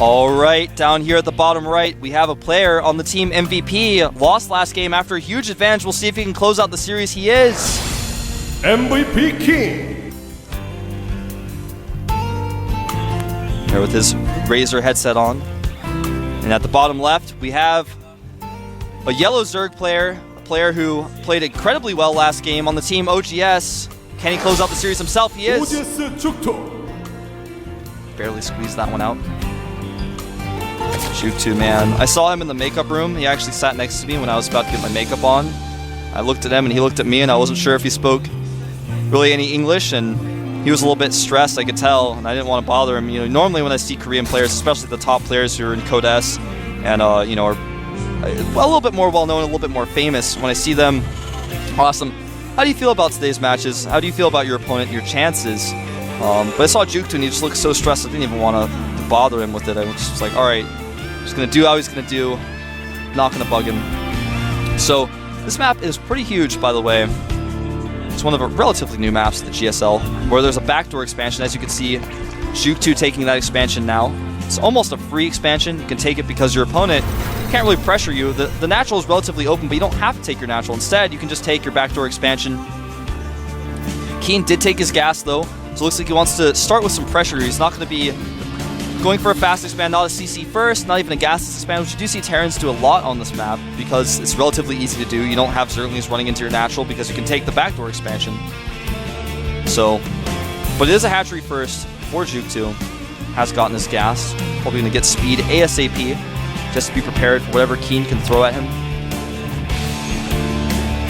All right, down here at the bottom right, we have a player on the team MVP. Lost last game after a huge advantage. We'll see if he can close out the series. He is MVP King. There with his Razer headset on. And at the bottom left, we have a yellow Zerg player, a player who played incredibly well last game on the team OGS. Can he close out the series himself? He is. OGS jookTo. Barely squeezed that one out. jookTo, man. I saw him in the makeup room. He actually sat next to me when I was about to get my makeup on. I looked at him and he looked at me, and I wasn't sure if he spoke really any English, and he was a little bit stressed, I could tell, and I didn't want to bother him. You know, normally when I see Korean players, especially the top players who are in Code S and you know, are a little bit more well known, a little bit more famous, when I see them, awesome. How do you feel about today's matches? How do you feel about your opponent, your chances? But I saw jookTo and he just looked so stressed, I didn't even want to bother him with it. I was just like, all right, just gonna do how he's gonna do, not gonna bug him. So this map is pretty huge, by the way. It's one of the relatively new maps of the GSL, where there's a backdoor expansion. As you can see, jookTo taking that expansion now. It's almost a free expansion. You can take it because your opponent can't really pressure you. The natural is relatively open, but you don't have to take your natural. Instead, you can just take your backdoor expansion. Keen did take his gas, though, so it looks like he wants to start with some pressure. He's not going to be going for a fast expand, not a CC first, not even a gasless expand, which you do see Terrans do a lot on this map because it's relatively easy to do. You don't have Zerglings running into your natural because you can take the backdoor expansion. So, but it is a hatchery first for jookTo. Has gotten his gas. Probably going to get speed ASAP just to be prepared for whatever Keen can throw at him.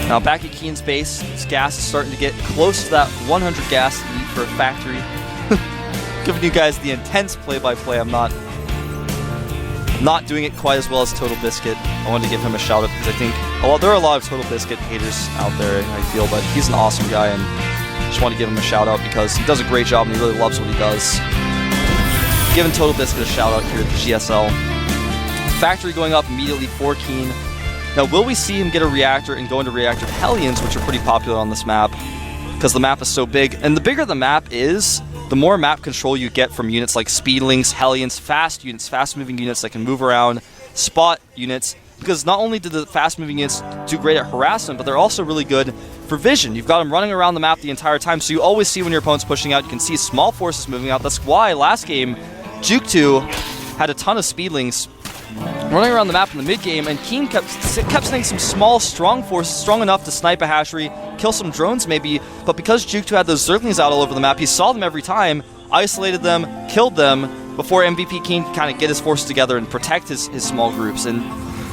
Now back at Keen's base, his gas is starting to get close to that 100 gas to need for a factory. Giving you guys the intense play-by-play. I'm not doing it quite as well as Total Biscuit. I wanted to give him a shout out because I think there are a lot of Total Biscuit haters out there, I feel, but he's an awesome guy, and I just want to give him a shout out because he does a great job and he really loves what he does. Giving Total Biscuit a shout out here at the GSL. Factory going up immediately for Keen. Now, will we see him get a reactor and go into reactor Hellions, which are pretty popular on this map because the map is so big, and the bigger the map is, the more map control you get from units like Speedlings, Hellions, fast units, fast-moving units that can move around, spot units, because not only do the fast-moving units do great at harassment, but they're also really good for vision. You've got them running around the map the entire time, so you always see when your opponent's pushing out. You can see small forces moving out. That's why last game, jookTo had a ton of Speedlings running around the map in the mid-game, and Keen kept sending some small, strong forces, strong enough to snipe a hatchery, kill some drones maybe, but because jookTo had those Zerglings out all over the map, he saw them every time, isolated them, killed them, before MVP Keen could kind of get his forces together and protect his small groups, and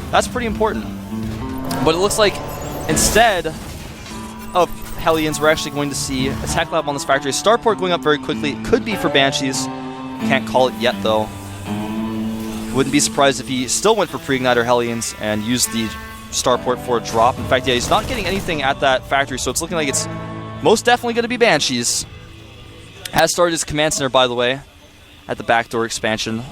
that's pretty important. But it looks like instead of Hellions, we're actually going to see a tech lab on this factory. Starport going up very quickly. It could be for Banshees. Can't call it yet, though. Wouldn't be surprised if he still went for pre-igniter Hellions and used the starport for a drop. In fact, yeah, he's not getting anything at that factory, so it's looking like it's most definitely going to be Banshees. Has started his command center, by the way, at the backdoor expansion.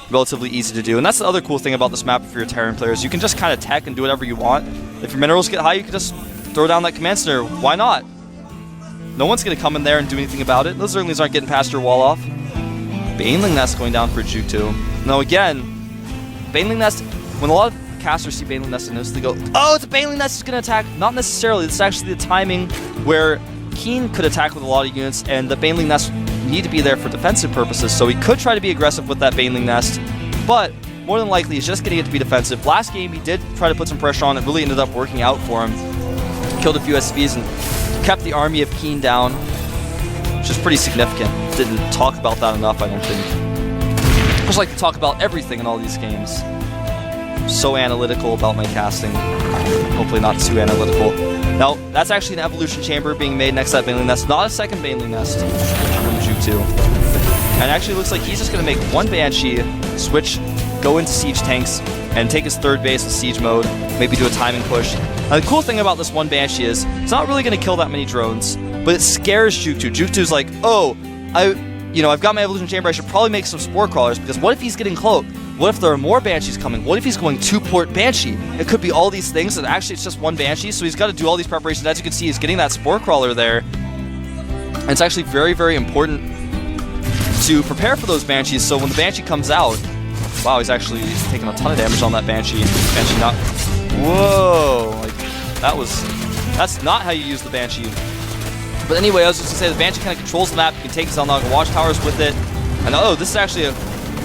Relatively easy to do, and that's the other cool thing about this map for your Terran players. You can just kind of tech and do whatever you want. If your minerals get high, you can just throw down that command center. Why not? No one's going to come in there and do anything about it. Those Zerglings aren't getting past your wall off. Baneling Nest going down for jookTo. Now again, Baneling Nest, when a lot of casters see Baneling Nest in this, they go, oh, it's a Baneling Nest is going to attack. Not necessarily. This is actually the timing where Keen could attack with a lot of units, and the Baneling Nest need to be there for defensive purposes, so he could try to be aggressive with that Baneling Nest, but more than likely he's just getting it to be defensive. Last game he did try to put some pressure on. It really ended up working out for him. Killed a few SVs and kept the army of Keen down, which is pretty significant. Didn't talk about that enough, I don't think. I just like to talk about everything in all these games. So analytical about my casting. Hopefully not too analytical. Now, that's actually an evolution chamber being made next to that Baneling Nest. Not a second Baneling Nest from jookTo. And actually looks like he's just going to make one Banshee, switch, go into siege tanks, and take his third base with siege mode, maybe do a timing push. Now, the cool thing about this one Banshee is it's not really going to kill that many drones, but it scares jookTo. jookTo's like, oh, I've got my evolution chamber, I should probably make some spore crawlers, because what if he's getting cloaked? What if there are more Banshees coming? What if he's going 2-port Banshee? It could be all these things, and actually it's just one Banshee, so he's got to do all these preparations. As you can see, he's getting that spore crawler there. And it's actually very, very important to prepare for those Banshees, so when the Banshee comes out, wow, he's actually taking a ton of damage on that Banshee. Banshee not... Whoa! Like, that's not how you use the Banshee. But anyway, I was just going to say, the Banshee kind of controls the map. You can take Zelnaga watchtowers with it. And oh, this is actually a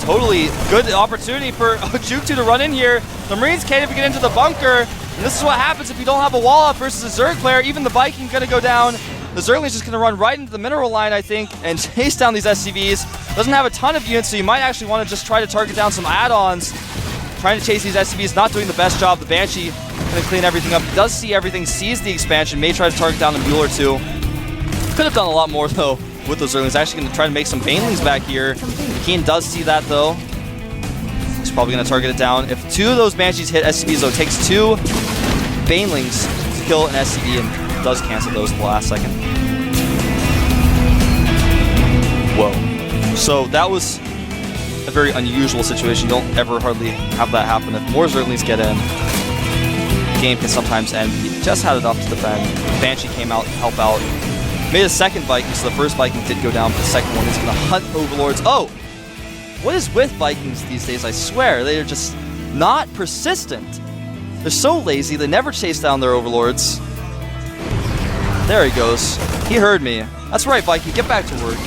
totally good opportunity for jookTo to run in here. The Marines can't even get into the bunker. And this is what happens if you don't have a wall up versus a Zerg player. Even the Viking's going to go down. The Zergling's just going to run right into the mineral line, I think, and chase down these SCVs. Doesn't have a ton of units, so you might actually want to just try to target down some add-ons. Trying to chase these SCVs, not doing the best job. The Banshee going to clean everything up. Does see everything, sees the expansion, may try to target down a mule or two. Could have done a lot more, though, with those Zerglings. Actually going to try to make some Banelings back here. Keen does see that, though. He's probably going to target it down. If two of those Banshees hit SCVs, though, it takes two Banelings to kill an SCV and does cancel those at the last second. Whoa. So that was a very unusual situation. You don't ever hardly have that happen. If more Zerglings get in, the game can sometimes end. He just had enough to defend. Banshee came out to help out. Made a second Viking, so the first Viking did go down, but the second one is going to hunt Overlords. Oh! What is with Vikings these days? I swear, they are just not persistent. They're so lazy, they never chase down their Overlords. There he goes. He heard me. That's right, Viking, get back to work.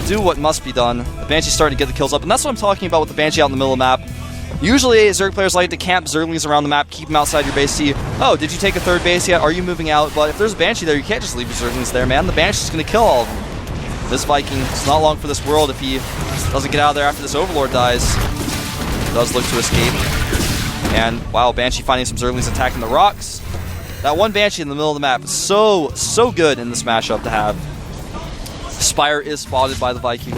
Do what must be done. The Banshee's starting to get the kills up, and that's what I'm talking about with the Banshee out in the middle of the map. Usually, Zerg players like to camp Zerglings around the map, keep them outside your base, see, oh, did you take a third base yet? Are you moving out? But if there's a Banshee there, you can't just leave your Zerglings there, man. The Banshee's going to kill all of them. This Viking, it's not long for this world if he doesn't get out of there after this Overlord dies. He does look to escape. And, wow, Banshee finding some Zerglings attacking the rocks. That one Banshee in the middle of the map is so good in this mashup to have. Spire is spotted by the Viking.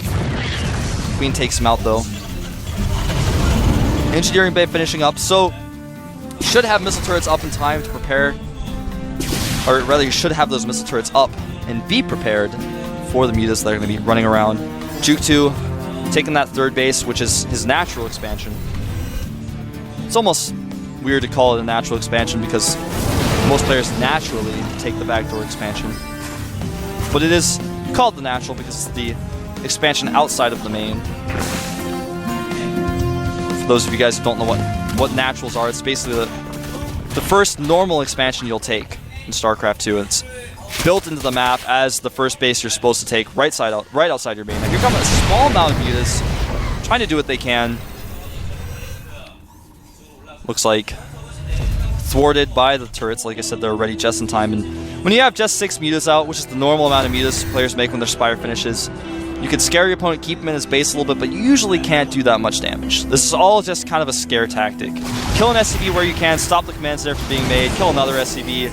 Queen takes him out, though. Engineering Bay finishing up, so you should have missile turrets up in time to prepare, or rather you should have those missile turrets up and be prepared for the mutas that are going to be running around. jookTo taking that third base, which is his natural expansion. It's almost weird to call it a natural expansion because most players naturally take the backdoor expansion. But it is called the natural because it's the expansion outside of the main. For those of you guys who don't know what naturals are, it's basically the first normal expansion you'll take in StarCraft 2. It's built into the map as the first base you're supposed to take right outside your main. Now, here comes a small amount of mutas trying to do what they can. Looks like thwarted by the turrets. Like I said, they're ready just in time. And when you have just 6 mutas out, which is the normal amount of mutas players make when their Spire finishes, you can scare your opponent, keep him in his base a little bit, but you usually can't do that much damage. This is all just kind of a scare tactic. Kill an SCV where you can, stop the commands there from being made, kill another SCV.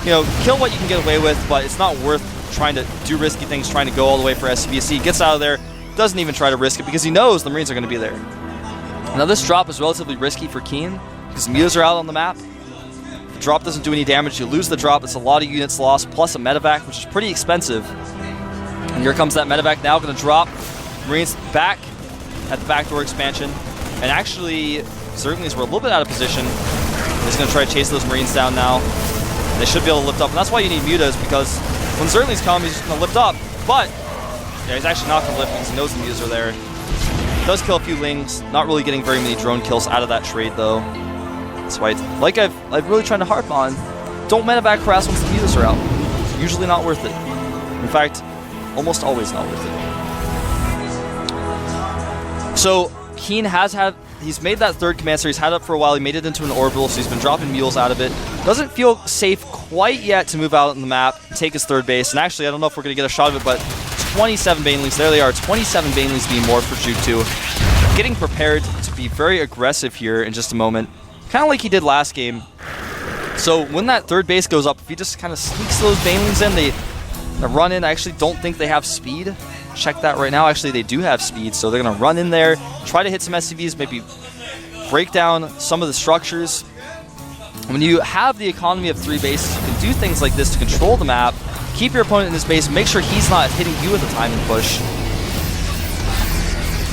You know, kill what you can get away with, but it's not worth trying to do risky things, trying to go all the way for SCV. See, he gets out of there, doesn't even try to risk it because he knows the Marines are going to be there. Now this drop is relatively risky for Keen because the mutas are out on the map. If the drop doesn't do any damage, you lose the drop. It's a lot of units lost, plus a medevac, which is pretty expensive. And here comes that medevac now, going to drop. Marines back at the backdoor expansion. And actually, Zerglings were a little bit out of position. He's going to try to chase those Marines down now. And they should be able to lift up. And that's why you need mutas, because when Zerglings come, he's just going to lift up. But, yeah, he's actually not going to lift because he knows the mutas are there. Does kill a few Lings. Not really getting very many drone kills out of that trade, though. That's why, like I've really tried to harp on, don't medevac harass once the mutas are out. It's usually not worth it. In fact, almost always not worth it. So Keen he's made that third command center. He's had it up for a while. He made it into an orbital, so he's been dropping mules out of it. Doesn't feel safe quite yet to move out on the map, take his third base. And actually, I don't know if we're going to get a shot of it, but 27 Banelings. There they are. 27 Banelings being morphed for jookTo. Getting prepared to be very aggressive here in just a moment. Kind of like he did last game. So when that third base goes up, if he just kind of sneaks those Banelings in, they run in. I actually don't think they have speed. Check that right now. Actually, they do have speed, so they're going to run in there, try to hit some SCVs, maybe break down some of the structures. When you have the economy of 3 bases, you can do things like this to control the map, keep your opponent in his base, make sure he's not hitting you at the time and push.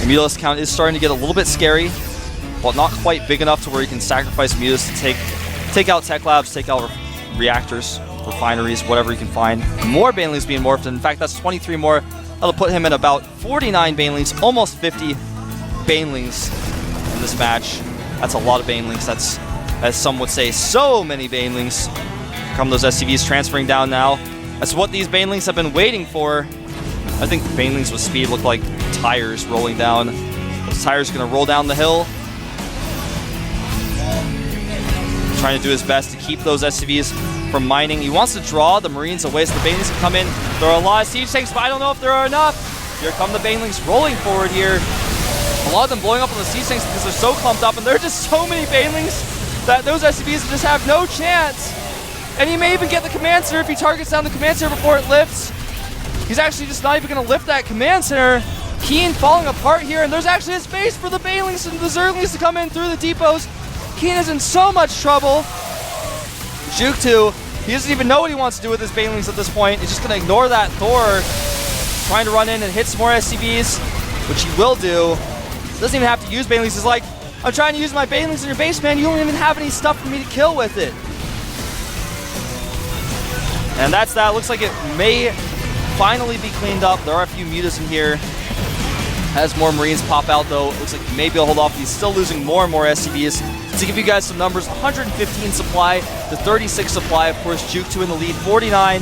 The mutalist count is starting to get a little bit scary, but not quite big enough to where you can sacrifice mutas to take out tech labs, take out reactors, refineries, whatever you can find. More Banelings being morphed, and in fact, that's 23 more. That'll put him at about 49 Banelings, almost 50 Banelings in this match. That's a lot of Banelings. That's, as some would say, so many Banelings. Here come those SCVs transferring down now. That's what these Banelings have been waiting for. I think Banelings with speed look like tires rolling down. Those tires are going to roll down the hill. Trying to do his best to keep those SCVs from mining. He wants to draw the Marines away so the Banelings can come in. There are a lot of siege tanks, but I don't know if there are enough. Here come the Banelings rolling forward here. A lot of them blowing up on the siege tanks because they're so clumped up, and there are just so many Banelings that those SCVs just have no chance. And he may even get the command center if he targets down the command center before it lifts. He's actually just not even going to lift that command center. Keen falling apart here, and there's actually a space for the Banelings and the Zerglings to come in through the depots. Keen is in so much trouble. jookTo, he doesn't even know what he wants to do with his Banelings at this point. He's just going to ignore that Thor. Trying to run in and hit some more SCVs, which he will do. Doesn't even have to use Banelings. He's like, I'm trying to use my Banelings in your base, man. You don't even have any stuff for me to kill with it. And that's that. Looks like it may finally be cleaned up. There are a few mutas in here. As more Marines pop out, though, it looks like maybe he'll hold off. He's still losing more and more SCVs. To give you guys some numbers, 115 supply to 36 supply. Of course, jookTo in the lead, 49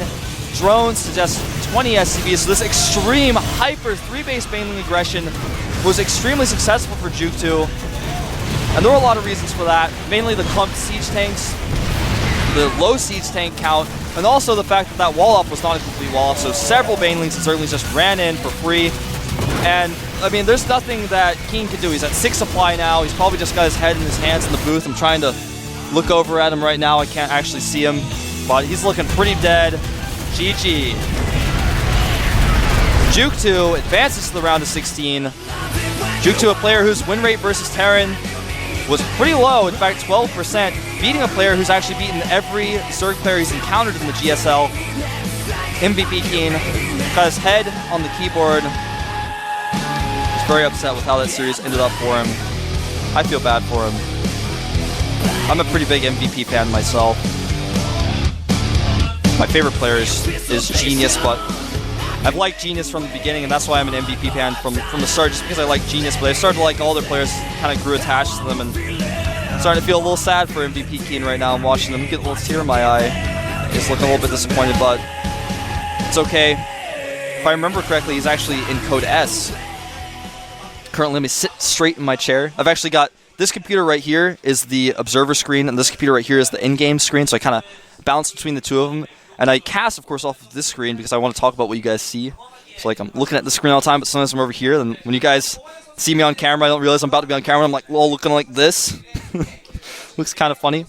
drones to just 20 SCVs. So this extreme hyper 3-base Baneling aggression was extremely successful for jookTo. And there were a lot of reasons for that. Mainly the clumped siege tanks, the low siege tank count, and also the fact that that wall up was not a complete wall up. So several Banelings and Zerglings just ran in for free. And I mean, there's nothing that Keen can do. He's at 6 supply now. He's probably just got his head in his hands in the booth. I'm trying to look over at him right now. I can't actually see him, but he's looking pretty dead. GG. jookTo advances to the round of 16. jookTo, a player whose win rate versus Terran was pretty low, in fact 12%, beating a player who's actually beaten every Zerg player he's encountered in the GSL. MVP Keen got his head on the keyboard. He's very upset with how that series ended up for him. I feel bad for him. I'm a pretty big MVP fan myself. My favorite player is Genius, but I've liked Genius from the beginning, and that's why I'm an MVP fan from the start, just because I like Genius. But I started to like all their players, kind of grew attached to them, and I'm starting to feel a little sad for MVP Keen right now. I'm watching them get a little tear in my eye. He's looking a little bit disappointed, but it's okay. If I remember correctly, he's actually in Code S. Currently, let me sit straight in my chair. I've actually got this computer right here is the observer screen, and this computer right here is the in-game screen, so I kind of bounce between the two of them. And I cast, of course, off of this screen because I want to talk about what you guys see. So, like, I'm looking at the screen all the time, but sometimes I'm over here. And when you guys see me on camera, I don't realize I'm about to be on camera. I'm like, well, looking like this. Looks kind of funny.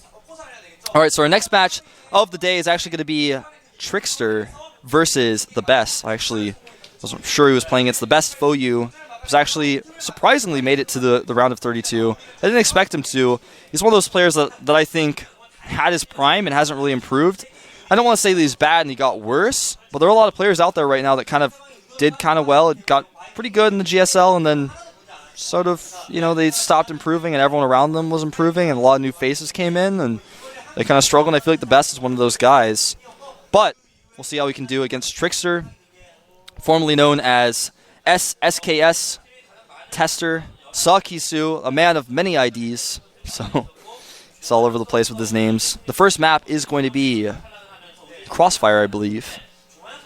All right, so our next match of the day is actually going to be Trickster versus the Best. I actually wasn't sure he was playing against the Best. Foyu was actually surprisingly made it to the round of 32. I didn't expect him to. He's one of those players that I think had his prime and hasn't really improved. I don't want to say that he's bad and he got worse, but there are a lot of players out there right now that kind of did kind of well. It got pretty good in the GSL, and then sort of, you know, they stopped improving and everyone around them was improving, and a lot of new faces came in and they kind of struggled. And I feel like the Best is one of those guys. But we'll see how we can do against Trickster, formerly known as SKS Tester Sakisu, a man of many IDs. So he's all over the place with his names. The first map is going to be Crossfire, I believe.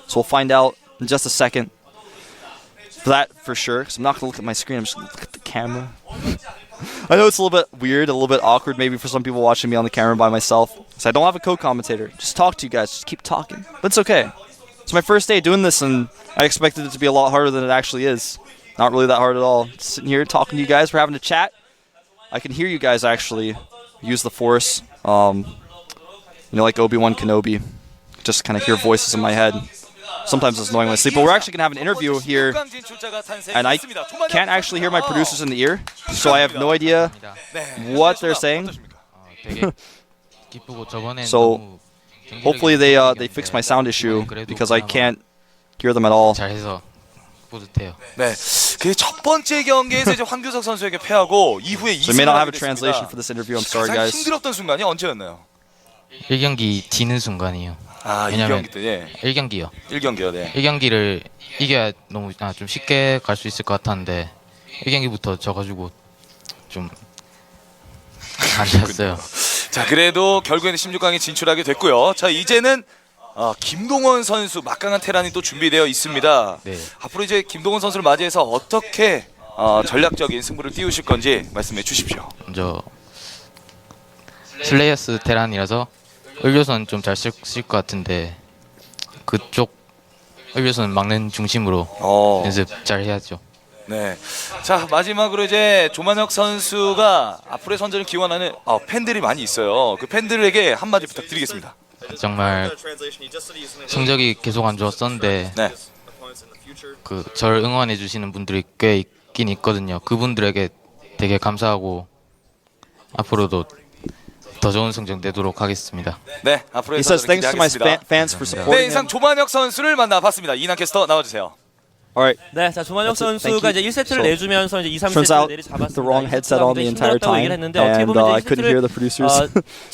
So we'll find out in just a second. For that, for sure. Because I'm not going to look at my screen. I'm just going to look at the camera. I know it's a little bit weird, a little bit awkward maybe for some people watching me on the camera by myself. Because I don't have a co-commentator. Just talk to you guys. Just keep talking. But it's okay. It's my first day doing this, and I expected it to be a lot harder than it actually is. Not really that hard at all. Just sitting here talking to you guys. We're having a chat. I can hear you guys actually use the Force. You know, like Obi-Wan Kenobi. Just kind of hear voices in my head. Sometimes it's annoying when I sleep. But we're actually going to have an interview here, and I can't actually hear my producers in the ear, so I have no idea what they're saying. So hopefully they fix my sound issue, because I can't hear them at all. 네, 그 첫 번째 경기에서 이제 황규석 선수에게 패하고 이후에 So I may not have a translation for this interview. I'm sorry, 가장 guys. 힘들었던 순간이 언제였나요? 1경기 지는 순간이요. 아, 왜냐면 2경기 때, 예. 1경기요. 1경기요, 네. 1경기를 이겨야 너무 좀 쉽게 갈 수 있을 것 같았는데 1경기부터 져가지고 좀 안 잤어요. 자, 그래도 결국에는 16강에 진출하게 됐고요. 자, 이제는 김동원 선수 막강한 테란이 또 준비되어 있습니다. 네. 앞으로 이제 김동원 선수를 맞이해서 어떻게 전략적인 승부를 띄우실 건지 말씀해 주십시오. 먼저 슬레이어스 테란이라서 을료선 좀 잘 쓸 것 같은데 그쪽 을료선 막는 중심으로 연습 잘 해야죠. 네. 자, 마지막으로 이제 조만혁 선수가 앞으로의 선전을 기원하는 팬들이 많이 있어요. 그 팬들에게 한마디 부탁드리겠습니다. 정말 성적이 계속 안 좋았었는데 네. 그 저를 응원해 주시는 분들이 꽤 있긴 있거든요. 그분들에게 되게 감사하고 앞으로도 더 좋은 성적 내도록 하겠습니다. 네, 앞으로의 He says 선전을 thanks to my 기대하겠습니다. fans for 네, supporting 이상 him. 조만혁 선수를 만나봤습니다. 이남 캐스터 나와주세요. All right. 네, 자 조만혁 That's it. 선수가 Thank 이제 you. 1세트를 So, 내주면서 이제 2, Turns 3세트를 out 내리잡았습니다. the wrong headset on the entire time, 했는데 어떻게 and 보면 I couldn't hear the producers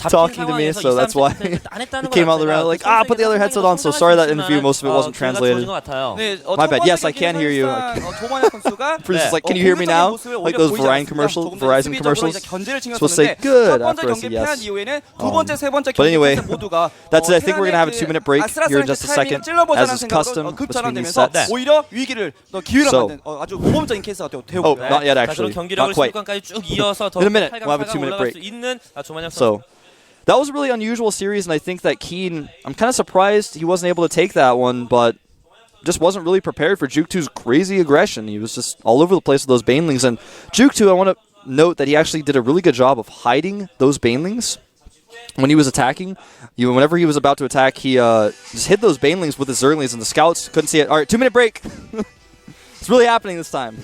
talking to me, so that's why he came out of the round like, put the other headset on. So sorry that interview, most of it wasn't translated. 네, My bad. Yes, I can hear you. 조만혁 선수가 Bruce is like, can you hear me now? Like those Verizon commercials. Supposed to say good 첫 after I 번째 said 경기 패한 yes. 이후에는 두 번째, 세 번째 But anyway, 경기 모두가 that's it. I think we're gonna have a 2-minute break here in just a second, as is custom between these sets. 오히려 위기를 더 기회로 So- 만든 아주 모범적인 케이스가 되고 Oh, not yet 자, 그럼 actually. 경기력을 Not quite. 16강까지 쭉 이어서 더 In a minute, 8강, we'll have a 4강 2-minute 올라갈 break. 수 있는 조만혁 선수. So that was a really unusual series, and I think that Keen, I'm kind of surprised he wasn't able to take that one, but just wasn't really prepared for jookTo's crazy aggression. He was just all over the place with those banelings. And jookTo, I want to note that he actually did a really good job of hiding those banelings when he was attacking. Whenever he was about to attack, he just hid those banelings with his zerglings, and the scouts couldn't see it. All right, 2-minute break. It's really happening this time.